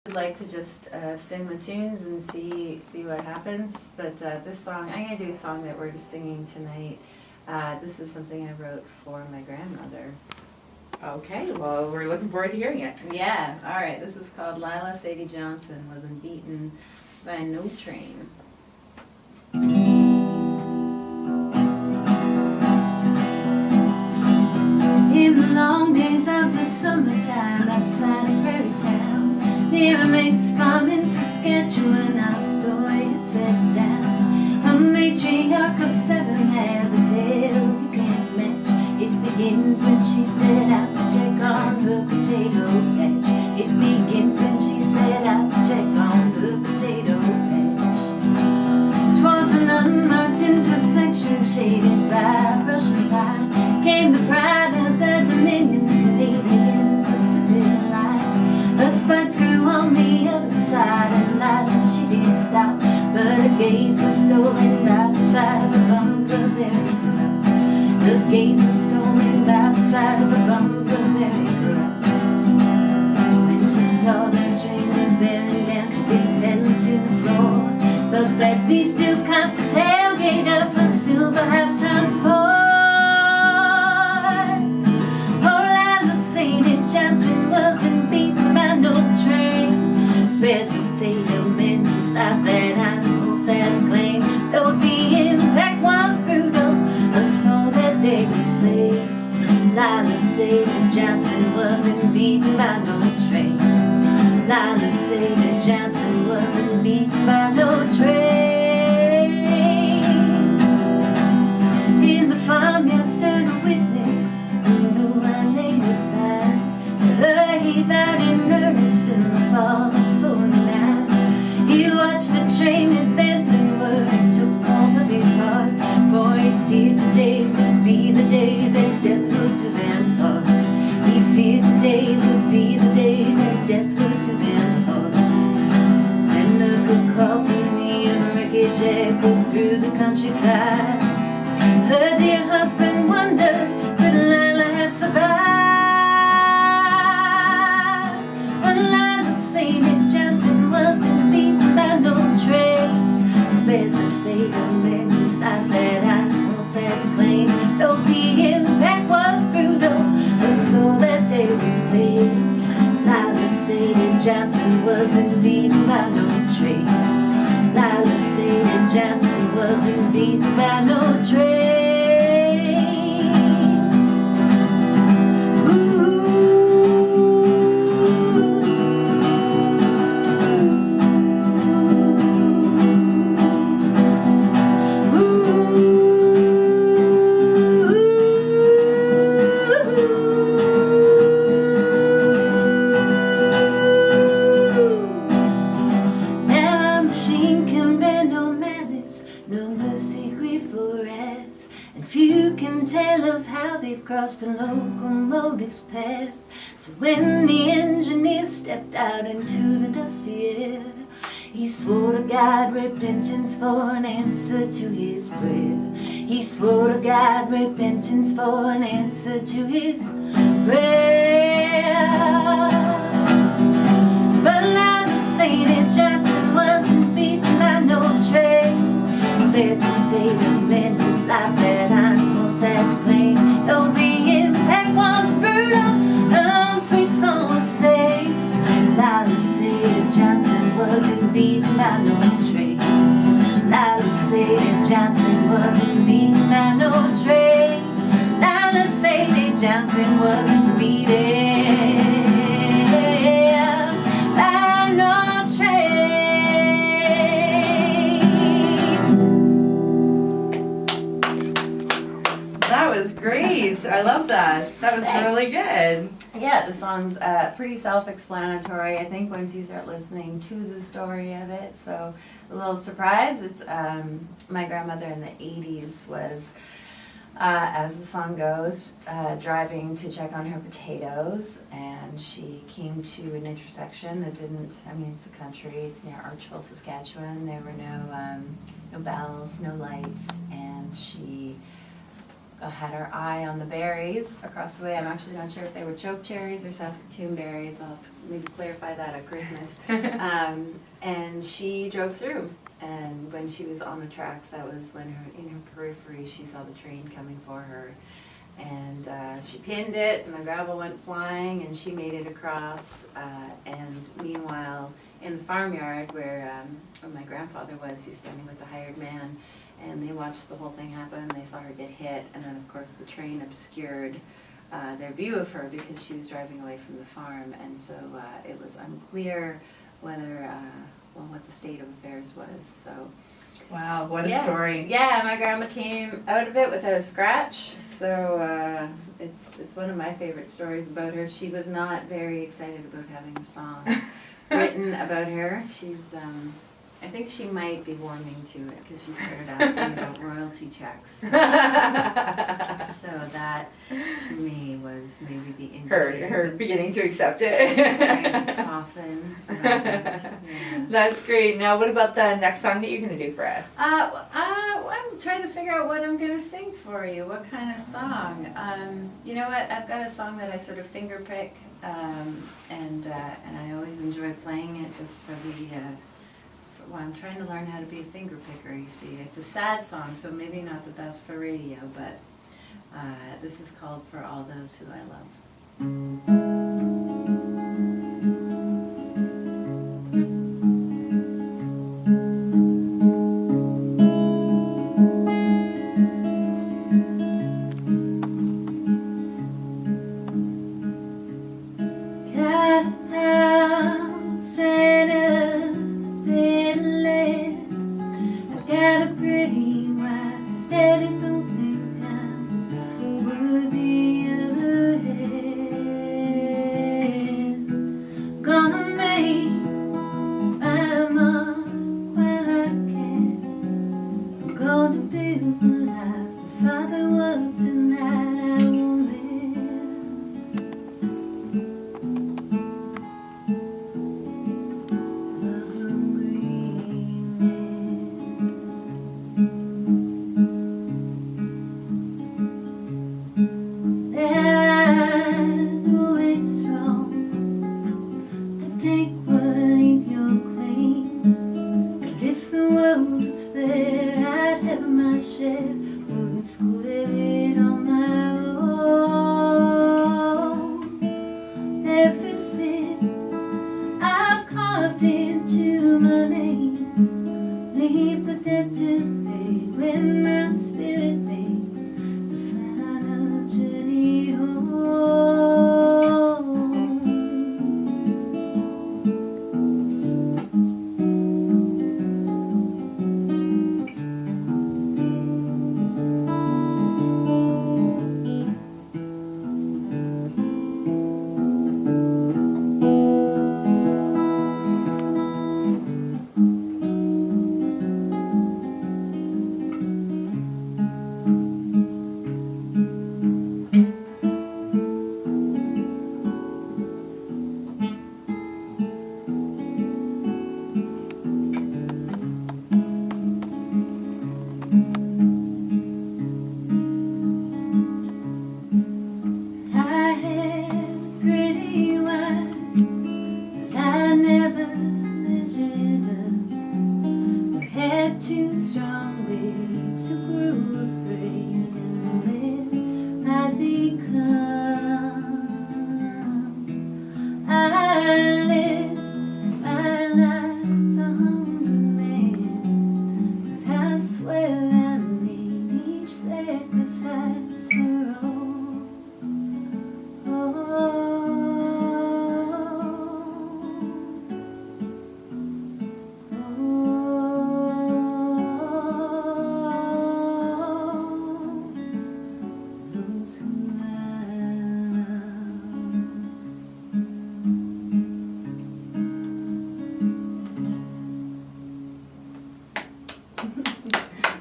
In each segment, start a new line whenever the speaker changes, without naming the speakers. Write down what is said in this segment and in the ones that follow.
I'd like to just sing the tunes and see what happens, but this song, I'm going to do a song that we're just singing tonight. This is something I wrote for my grandmother.
Okay, well, we're looking forward to hearing it.
Yeah, all right, this is called Lila Sadie Johnson Wasn't Beaten by No Train. In the long days of the summertime outside of Prairie Town, near a mixed farm in Saskatchewan, our story is set down. A matriarch of 7 has a tale you can't match. It begins when she set out to check on the potato patch. It begins when she set out to check on the potato patch. Towards an unmarked intersection shaded by Russian pine came the pride of the Dominion Canadian Pacific Line. Her spikes grew on the other side, and Lila, she didn't stop, but her gaze was stolen by the side of a Bumbleberry crowd. Her gaze was stolen by the side of a Bumbleberry crowd. When she saw that train bearing down, she beat pedal to the floor, but that beast still caught the tailgate of her silver half-ton Ford. Johnson wasn't beaten by no train. Spared the fate of men whose lives that animals has claimed. Though the impact was brutal, her soul that day was saved. Lila Sadie Johnson wasn't beaten by no train. Lila Sadie Johnson wasn't beaten by no train. In the farmyard stood a witness who knew I later found. Her he vowed in earnest in the fall of 49. He watched the train advance and word took hold of his heart, for he feared today would be the day that death would do them part. He feared today would be the day that death would do them part. And the good call from the wreckage echoed through the countryside. Her dear husband wondered, could Lila have survived? Spared the fate of men whose lives that animals has claimed. Though the impact was brutal, her soul that day was saved. Lila Sadie Johnson wasn't beaten by no train. Lila Sadie Johnson wasn't beaten by no train. Crossed a locomotive's path. So when the engineer stepped out into the dusty air, he swore to God repentance for an answer to his prayer. He swore to God repentance for an answer to his prayer. But Lila Sadie Johnson wasn't beaten by no train. Spared the fate of men whose lives that animals has claimed. Though the impact was brutal, sweet soul was saved. Lila Sadie Johnson wasn't beaten by no train. Lila Sadie Johnson wasn't beaten by no train. Lila Sadie Johnson wasn't beaten by no train.
That was great. I love that. That was really good.
Yeah, the song's pretty self-explanatory, I think, once you start listening to the story of it. So a little surprise. It's my grandmother in the 80s was, as the song goes, driving to check on her potatoes, and she came to an intersection that didn't, I mean, it's the country, it's near Archville, Saskatchewan. There were no bells, no lights, and she
had our eye on the berries across the way. I'm actually not sure if they were choke cherries or Saskatoon berries. I'll have to maybe clarify that at Christmas. And she drove through. And when she was on the tracks, that was when in her periphery, she saw the train coming for her. And she pinned it, and the gravel went flying, and she made it across. And meanwhile, in the farmyard where my grandfather was, he's standing with the hired man, and they watched the whole thing happen. They saw her get hit, and then of course the train obscured their view of her because she was driving away from the farm, and so it was unclear whether, what the state of affairs was. So.
Wow, what a story.
Yeah, my grandma came out of it without a scratch, so it's one of my favorite stories about her. She was not very excited about having a song written about her. She's, I think she might be warming to it because she started asking about royalty checks. So that, to me, was maybe the indicator.
Her beginning to accept it.
She's starting to soften. Yeah.
That's great. Now, what about the next song that you're going to do for us?
I'm trying to figure out what I'm going to sing for you. What kind of song? You know what? I've got a song that I sort of finger pick, and I always enjoy playing it just for the. Well, I'm trying to learn how to be a finger picker, you see. It's a sad song, so maybe not the best for radio, but this is called For All Those Who I Love.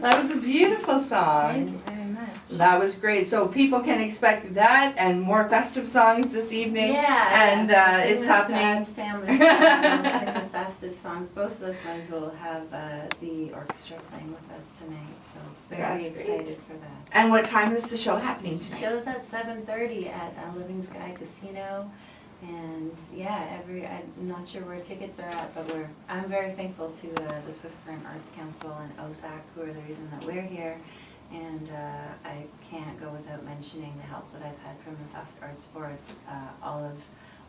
That was a beautiful song.
Thank you very much.
That was great. So people can expect that and more festive songs this evening.
Yeah.
And it's happening.
Family song, the festive song. songs. Both of those ones will have the orchestra playing with us tonight, so very
That's
excited
great.
for that.
And what time is the show happening
The
tonight?
show's at 7:30 at Living Sky Casino, and yeah, I'm not sure where tickets are at, but I'm very thankful to the Swift Current Arts Council and OSAC, who are the reason that we're here, and I can't go without mentioning the help that I've had from the Sask Arts Board.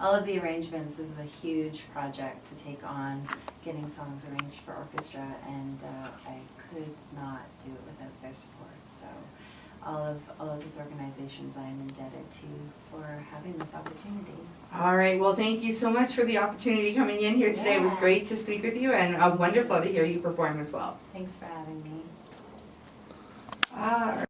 All of the arrangements. This is a huge project to take on, getting songs arranged for orchestra, and I could not do it without their support. So all of these organizations I am indebted to for having this opportunity.
All right, well, thank you so much for the opportunity coming in here today. It was
Yeah.
great to speak with you, and wonderful to hear you perform as well.
Thanks for having me.
All right.